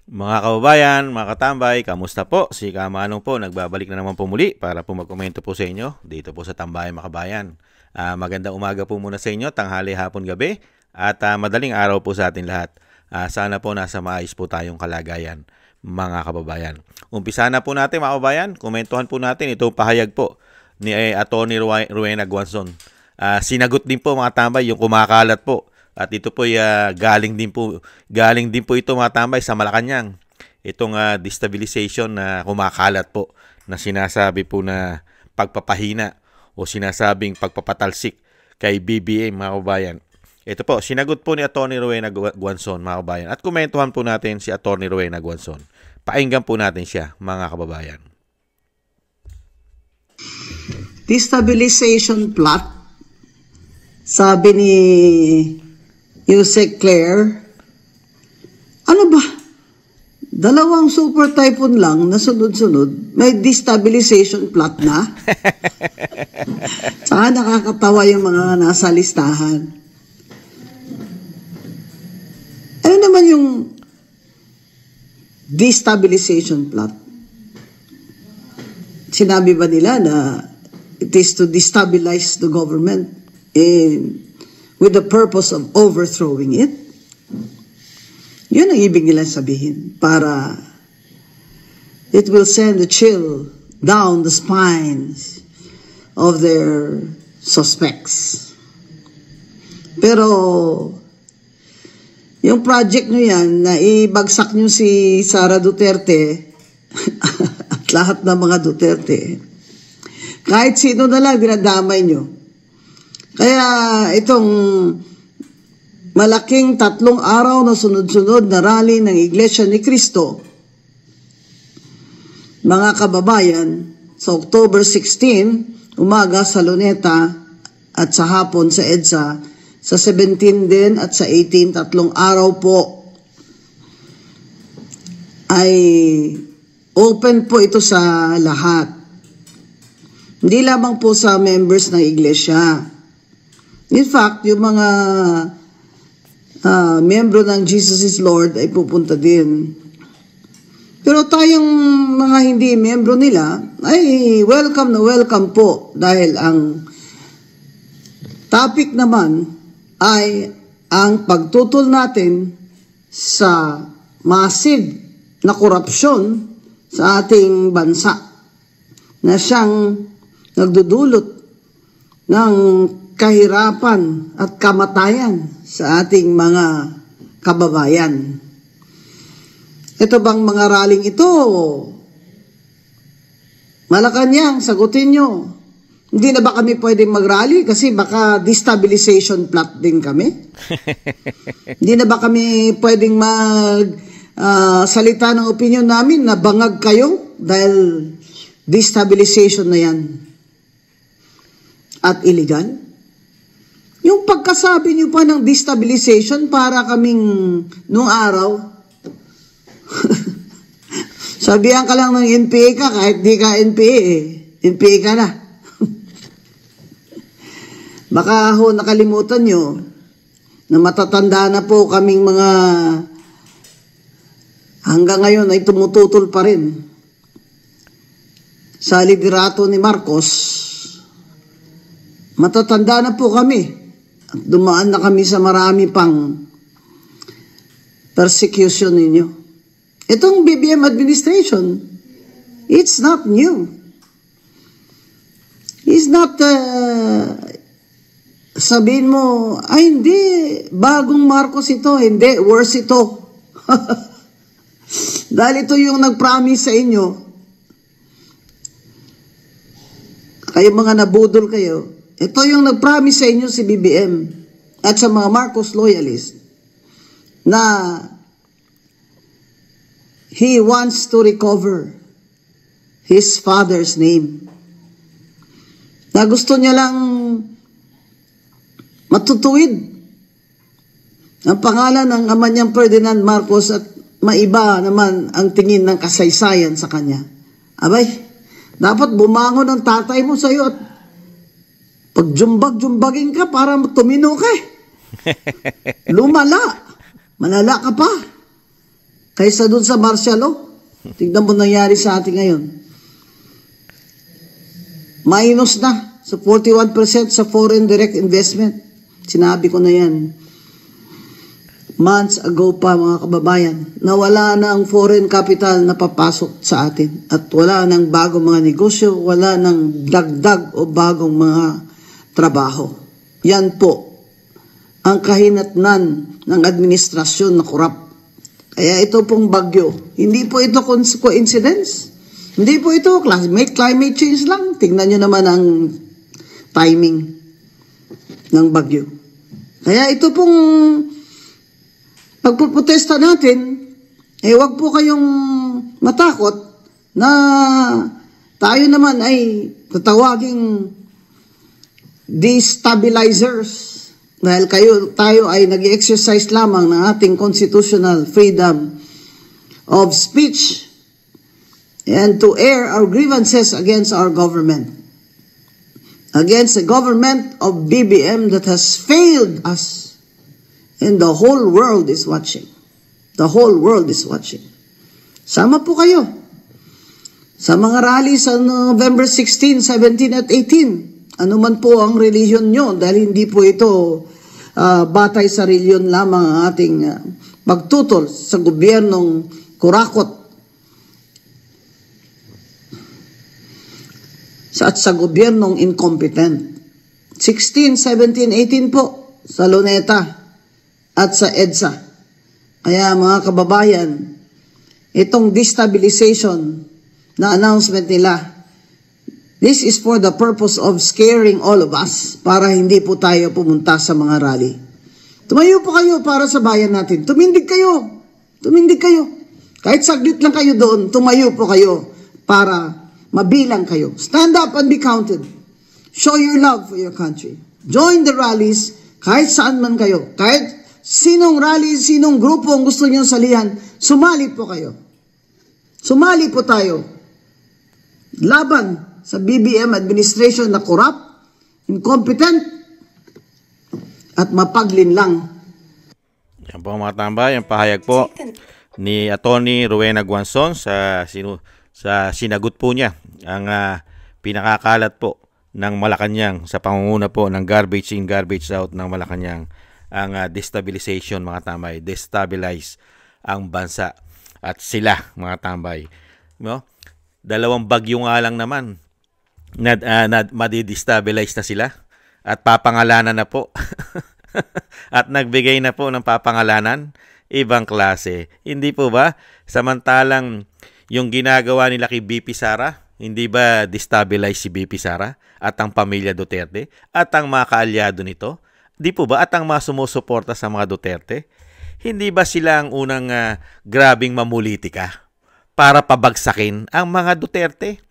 Mga kababayan, mga katambay, kamusta po? Si Kamanong po, nagbabalik na naman po muli para po magkomento po sa inyo dito po sa Tambayan Makabayan. Magandang umaga po muna sa inyo, tanghali, hapon, gabi, at madaling araw po sa atin lahat. Sana po nasa maayos po tayong kalagayan, mga kababayan. Umpisa na po natin mga kababayan, komentuhan po natin itong pahayag po ni Atty. Rowena Guanzon. Sinagot din po mga tambay yung kumakalat po. At ito po galing din po ito mga tambay sa Malacanang. Itong destabilization na kumakalat po na sinasabi po na pagpapahina o sinasabing pagpapatalsik kay BBM mga kababayan. Ito po, sinagot po ni Atty. Rowena Guanzon mga kababayan. At komentuhan po natin si Atty. Rowena Guanzon. Pakinggan po natin siya mga kababayan. Destabilization plot, sabi ni Yusek Claire, ano ba? Dalawang super typhoon lang na sunod-sunod, may destabilization plot na? Saka nakakatawa yung mga nasa listahan. Ano naman yung destabilization plot? Sinabi ba nila na it is to destabilize the government with the purpose of overthrowing it? Yun ang ibig nila sabihin, para it will send a chill down the spines of their suspects. Pero yung project nyo yan, na ibagsak nyo si Sara Duterte at lahat ng mga Duterte, kahit sino na lang dinadamay nyo. Kaya itong malaking 3 araw na sunod-sunod na rally ng Iglesia ni Cristo, mga kababayan, sa October 16, umaga sa Luneta at sa hapon sa EDSA, sa 17 din at sa 18, 3 araw po, ay open po ito sa lahat. Hindi lamang po sa members ng Iglesia. In fact, yung mga miyembro ng Jesus is Lord ay pupunta din. Pero tayong mga hindi miyembro nila ay welcome na welcome po, dahil ang topic naman ay ang pagtutol natin sa massive na korupsyon sa ating bansa na siyang nagdudulot ng kahirapan at kamatayan sa ating mga kababayan. Ito bang mga raling ito, Malacanang, sagutin nyo. Hindi na ba kami pwedeng mag-rally? Kasi baka destabilization plot din kami. Hindi na ba kami pwedeng salita ng opinion namin na bangag kayo dahil destabilization na yan at illegal? Yung pagkasabi niyo pa ng destabilization, para kaming nung araw, sabihan ka lang ng NPA ka, kahit di ka NPA NPA ka na. Baka ho nakalimutan nyo na matatanda na po kaming mga hanggang ngayon ay tumututol pa rin sa liderato ni Marcos. Matatanda na po kami at dumaan na kami sa marami pang persecution ninyo. Itong BBM administration, it's not new. It's not, sabihin mo, ay hindi, bagong Marcos ito, hindi, worse ito. Dahil ito yung nag-promise sa inyo. Kayo mga nabudol kayo, ito yung nag-promise sa inyo si BBM at sa mga Marcos loyalists na he wants to recover his father's name. Na gusto niya lang matutuwid ang pangalan ng ama niyang Ferdinand Marcos at maiba naman ang tingin ng kasaysayan sa kanya. Abay, dapat bumangon ang tatay mo sa iyo at pagjumbag-jumbagin ka para tumino ka. Lumala. Malala ka pa. kaysa dun sa martial law. Tignan mo nangyari sa atin ngayon. Minus na sa 41% sa foreign direct investment. Sinabi ko na yan months ago pa, mga kababayan, na wala na ang foreign capital na papasok sa atin at wala nang bagong mga negosyo, wala nang dagdag o bagong mga trabaho. Yan po ang kahinatnan ng administrasyon na korap. Kaya ito pong bagyo, hindi po ito coincidence. Hindi po ito climate change lang. Tingnan nyo naman ang timing ng bagyo. Kaya ito pong pagpuprotesta natin, wag po kayong matakot na tayo naman ay tatawaging destabilizers dahil tayo ay nag-exercise lamang ng ating constitutional freedom of speech and to air our grievances against our government, against the government of BBM that has failed us. And the whole world is watching. The whole world is watching. Sama po kayo sa mga rally sa November 16, 17 at 18. Ano man po ang relihiyon nyo, dahil hindi po ito batay sa relihiyon lamang ang ating pagtutol sa gobyernong kurakot at sa gobyernong incompetent. 16, 17, 18 po sa Luneta at sa EDSA. Kaya mga kababayan, itong destabilization na announcement nila, this is for the purpose of scaring all of us para hindi po tayo pumunta sa mga rally. Tumayo po kayo para sa bayan natin. Tumindig kayo. Tumindig kayo. Kahit saglit lang kayo doon, tumayo po kayo para mabilang kayo. Stand up and be counted. Show your love for your country. Join the rallies kahit saan man kayo. Kahit sinong rally, sinong grupo ang gusto niyong salihan, sumali po kayo. Sumali po tayo. Laban sa BBM administration na corrupt, incompetent, at mapaglinlang. Yan po mga tambay, ang pahayag po ni Atty. Rowena Guanzon sa sinagot po niya ang pinakakalat po ng Malacanang sa pangunguna po ng garbage in, garbage out ng Malacanang. Ang destabilization, mga tambay, destabilize ang bansa at sila, mga tambay, no? Dalawang bagyo nga lang naman na madidestabilize na sila at papangalanan na po at nagbigay na po ng papangalanan, ibang klase, hindi po ba? Samantalang yung ginagawa nila kay BP Sara, hindi ba destabilize si BP Sara at ang pamilya Duterte at ang mga kaalyado nito? Di po ba? At ang mga sumusuporta sa mga Duterte, hindi ba sila ang unang grabing mamulitika para pabagsakin ang mga Duterte?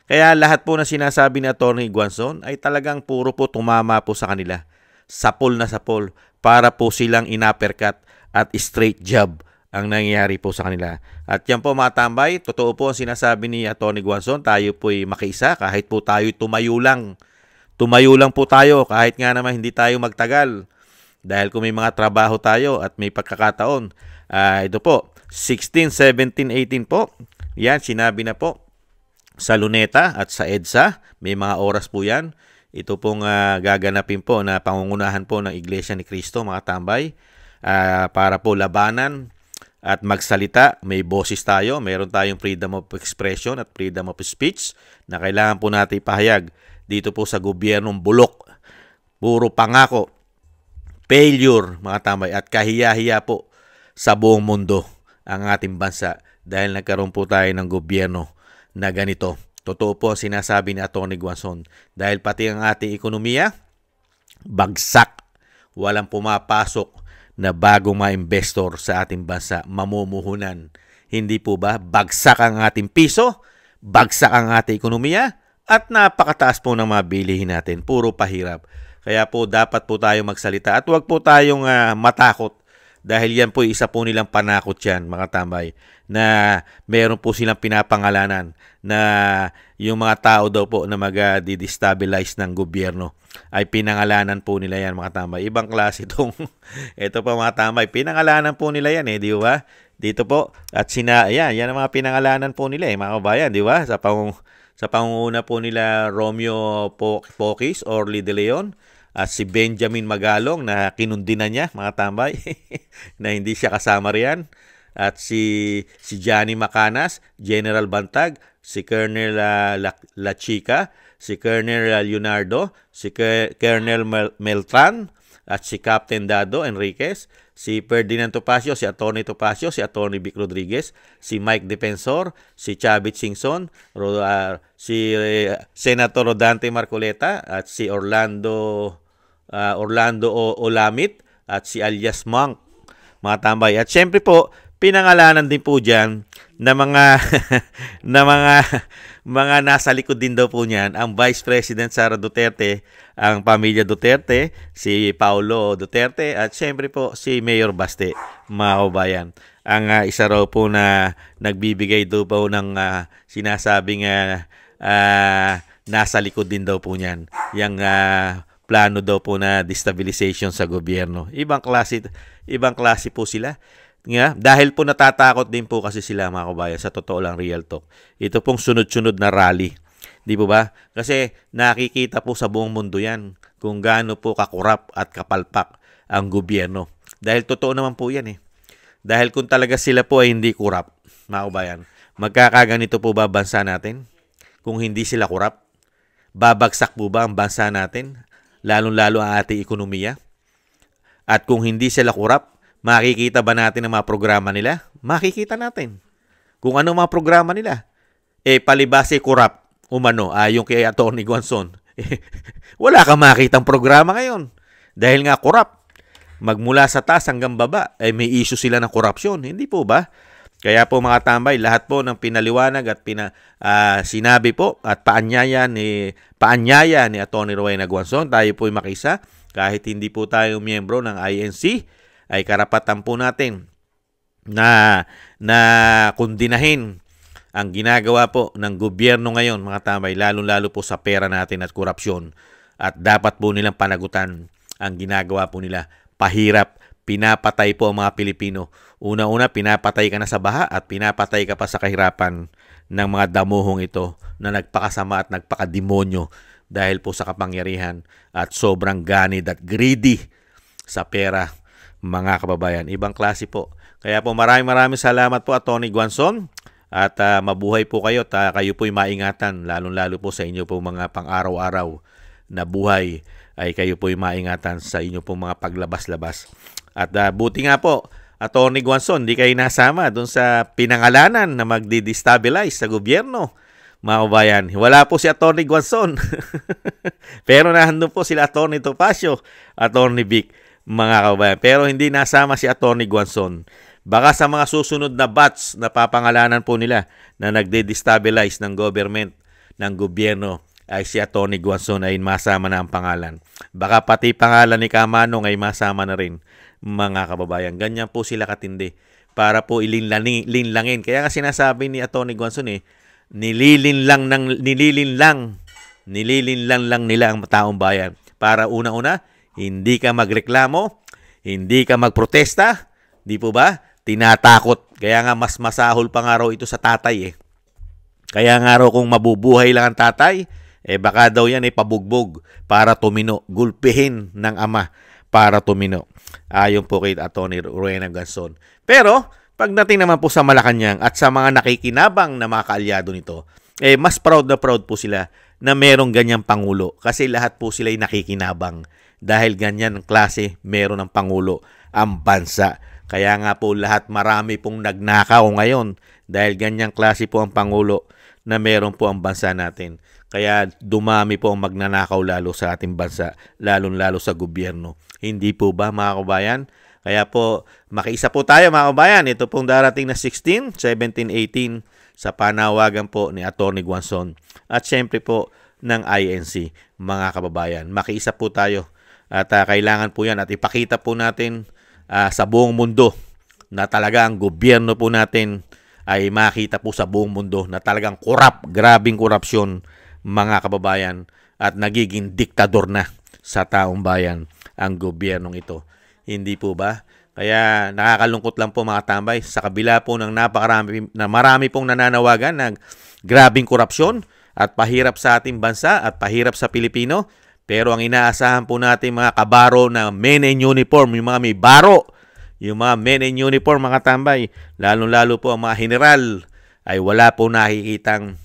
Kaya lahat po na sinasabi ni Atty. Guanzon ay talagang puro po tumama po sa kanila. Sapol na sapol para po silang inapercut at straight jab ang nangyayari po sa kanila. At yan po mga tambay, totoo po ang sinasabi ni Atty. Guanzon, tayo po'y makiisa kahit po tayo tumayo lang. Tumayo lang po tayo kahit nga naman hindi tayo magtagal. Dahil kung may mga trabaho tayo at may pagkakataon. Ito po, 16, 17, 18 po. Yan, sinabi na po sa Luneta at sa EDSA. May mga oras po yan. Ito pong gaganapin po na pangungunahan po ng Iglesia ni Cristo, mga tambay. Para po labanan at magsalita. May boses tayo. Meron tayong freedom of expression at freedom of speech na kailangan po natin ipahayag dito po sa gobyernong bulok. Puro pangako, failure, mga tambay, at kahiya-hiya po sa buong mundo ang ating bansa dahil nagkaroon po tayo ng gobyerno na ganito. Totoo po sinasabi ni Atty. Guanzon dahil pati ang ating ekonomiya, bagsak. Walang pumapasok na bagong mga investor sa ating bansa, mamumuhunan. Hindi po ba? Bagsak ang ating piso, bagsak ang ating ekonomiya, at napakataas po ng mga bilihin natin. Puro pahirap. Kaya po dapat po tayo magsalita at huwag po tayong matakot. Dahil yan po isa po nilang panakot yan, mga tambay. Na meron po silang pinapangalanan na yung mga tao daw po na mag-destabilize ng gobyerno ay pinangalanan po nila yan, mga tambay. Ibang klase itong, ito pa mga tambay, pinangalanan po nila yan di ba? Dito po, at yan ang mga pinangalanan po nila mga kabayan, di ba? Sa pangunguna po nila Romeo Pocis, Orly De Leon, at si Benjamin Magalong na kinundina niya, mga tambay, na hindi siya kasama riyan. At si Johnny Macanas, General Bantag, si Colonel La Chica, si Colonel Leonardo, si Colonel Meltran, at si Captain Dado Enriquez, si Ferdinand Topacio, si Atty. Topacio, si Atty. Vic Rodriguez, si Mike Defensor, si Chavit Singson, si Senator Rodante Marcoleta, at si Orlando Olamit, at si alias Monk, mga tambay. At syempre po, pinangalanan din po diyan na mga nasa likod din daw po niyan ang Vice President Sara Duterte, ang pamilya Duterte, si Paulo Duterte, at syempre po si Mayor Baste, mga kabayan. Ang isa raw po na nagbibigay daw po ng sinasabing nasa likod din daw po niyan. Yung plano daw po na destabilization sa gobyerno. Ibang klase po sila. Dahil po natatakot din po kasi sila, mga kabayan, sa totoo lang, real talk. Ito pong sunod-sunod na rally. Di po ba? Kasi nakikita po sa buong mundo yan kung gaano po kakurap at kapalpak ang gobyerno. Dahil totoo naman po yan Dahil kung talaga sila po ay hindi kurap, mga kabayan, magkakaganito po ba bansa natin? Kung hindi sila kurap, babagsak po ba ang bansa natin? Lalong-lalo ang ating ekonomiya? At kung hindi sila kurap, makikita ba natin ang mga programa nila? Makikita natin. Kung ano mga programa nila. Palibase kurap, umano, yung kay Atty. Guanzon. Wala kang makitang programa ngayon. Dahil nga kurap. Magmula sa taas hanggang baba, may issue sila ng korupsyon. Hindi po ba? Kaya po mga tambay, lahat po ng pinaliwanag at sinabi po at paanyaya ni Atty. Rowena Guanzon, tayo po ay makisa. Kahit hindi po tayo miyembro ng INC, ay karapatan po natin na kundinahin ang ginagawa po ng gobyerno ngayon, mga tambay, lalong-lalo po sa pera natin at korupsyon. At dapat po nilang panagutan ang ginagawa po nila. Pahirap, pinapatay po ang mga Pilipino. Una-una, pinapatay ka na sa baha at pinapatay ka pa sa kahirapan ng mga damuhong ito na nagpakasama at nagpakademonyo dahil po sa kapangyarihan at sobrang ganid at greedy sa pera, mga kababayan. Ibang klase po. Kaya po maraming salamat po, Atty. Guanzon. At mabuhay po kayo at kayo po'y maingatan. Lalong-lalo po sa inyo po mga pang-araw-araw na buhay ay kayo po'y maingatan sa inyo po mga paglabas-labas. At buti nga po, Atty. Guanzon, di kayo nasama doon sa pinangalanan na magdi-destabilize sa gobyerno. Mga kabayan, wala po si Atty. Guanzon. Pero nandun po sila Atty. Topacio, Atty. Vic, mga kabayan. Pero hindi nasama si Atty. Guanzon. Baka sa mga susunod na batch na papangalanan po nila na nagde-destabilize ng government, ng gobyerno, ay si Atty. Guanzon ay masama na ang pangalan. Baka pati pangalan ni Kamanong ay masama na rin, mga kababayan. Ganyan po sila katindi para po ilinlangin. Kaya nga sinasabi ni Atty. Guanzon nililinlang lang nila ang taong bayan para una-una hindi ka magreklamo, hindi ka magprotesta, di po ba? Tinatakot. Kaya nga mas masahol pa nga raw ito sa tatay Kaya nga raw kung mabubuhay lang ang tatay, baka daw yan pabugbog para tumino, gulpihin ng ama para tumino. Ayon po kay Atty. Rowena Guanzon. Pero pagdating naman po sa Malacanang at sa mga nakikinabang na mga kaalyado nito, mas proud na proud po sila na merong ganyang pangulo kasi lahat po sila ay nakikinabang dahil ganyan klase meron ng pangulo ang bansa. Kaya nga po marami pong nagnakaw ngayon dahil ganyang klase po ang pangulo na meron po ang bansa natin. Kaya dumami po ang magnanakaw lalo sa ating bansa, lalong-lalo sa gobyerno. Hindi po ba, mga kabayan? Kaya po, makiisa po tayo, mga kabayan. Ito pong darating na 16, 17, 18 sa panawagan po ni Atty. Guanzon. At syempre po ng INC, mga kababayan. Makiisa po tayo. At kailangan po yan at ipakita po natin sa buong mundo na talaga ang gobyerno po natin ay makita po sa buong mundo na talagang grabing korupsyon, mga kababayan, at nagiging diktador na sa taong bayan ang gobyernong ito. Hindi po ba? Kaya nakakalungkot lang po mga tambay, sa kabila po ng marami pong nananawagan ng grabing korupsyon at pahirap sa ating bansa at pahirap sa Pilipino, pero ang inaasahan po natin mga kabaro na men in uniform, yung mga may baro, yung mga men in uniform mga tambay, lalo-lalo po ang mga general, ay wala po nakikitang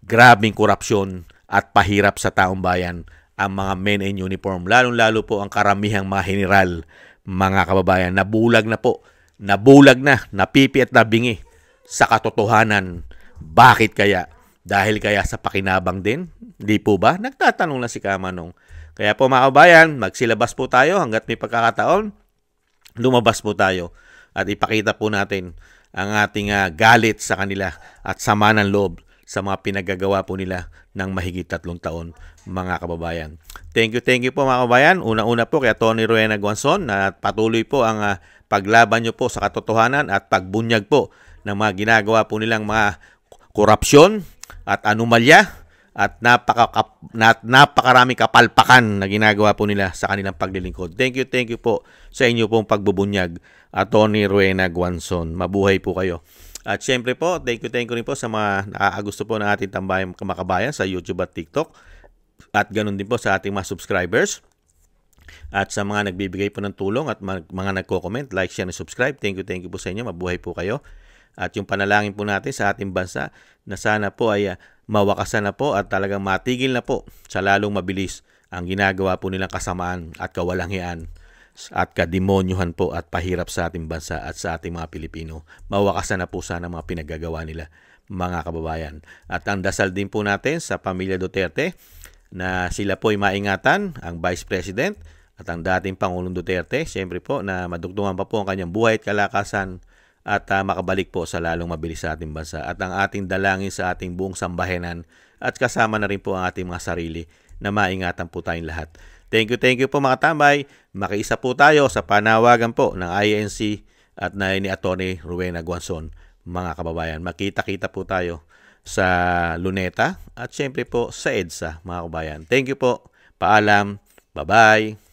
grabing korupsyon at pahirap sa taong bayan ang mga men in uniform, lalo-lalo po ang karamihang mga general. Mga kababayan, nabulag na po, napipi at nabingi sa katotohanan. Bakit kaya? Dahil kaya sa pakinabang din? Di po ba? Nagtatanong na si Kamanong. Kaya po mga kababayan, magsilabas po tayo hanggat may pagkakataon. Lumabas po tayo at ipakita po natin ang ating galit sa kanila at sama ng loob sa mga pinagagawa po nila ng mahigit 3 taon, mga kababayan. Thank you po mga kababayan. Una-una po kay Tony Rowena Guanzon na patuloy po ang paglaban nyo po sa katotohanan at pagbunyag po ng mga ginagawa po nilang mga korupsyon at anomalya at napakaraming kapalpakan na ginagawa po nila sa kanilang paglilingkod. Thank you po sa inyo pong pagbubunyag, Tony Rowena Guanzon. Mabuhay po kayo. At syempre po, thank you rin po sa mga nakakagusto po ng ating tambayang makabayan sa YouTube at TikTok. At ganun din po sa ating mga subscribers. At sa mga nagbibigay po ng tulong at mga nagko-comment, like, share, and subscribe. Thank you po sa inyo. Mabuhay po kayo. At yung panalangin po natin sa ating bansa na sana po ay mawakasan na po at talagang matigil na po sa lalong mabilis ang ginagawa po nilang kasamaan at kawalangian at kademonyuhan po at pahirap sa ating bansa at sa ating mga Pilipino. Mawakasan na po sana mga pinagagawa nila, mga kababayan. At ang dasal din po natin sa pamilya Duterte na sila po ay maingatan, ang Vice President at ang dating Pangulong Duterte, siyempre po na madugtungan pa po ang kanyang buhay at kalakasan at makabalik po sa lalong mabilis sa ating bansa. At ang ating dalangin sa ating buong sambahanan at kasama na rin po ang ating mga sarili na maingatan po tayong lahat. Thank you po mga tambay. Makiisa po tayo sa panawagan po ng INC at ni Atty. Rowena Guanzon, mga kababayan. Makita-kita po tayo sa Luneta at syempre po sa EDSA, mga kababayan. Thank you po. Paalam. Bye-bye.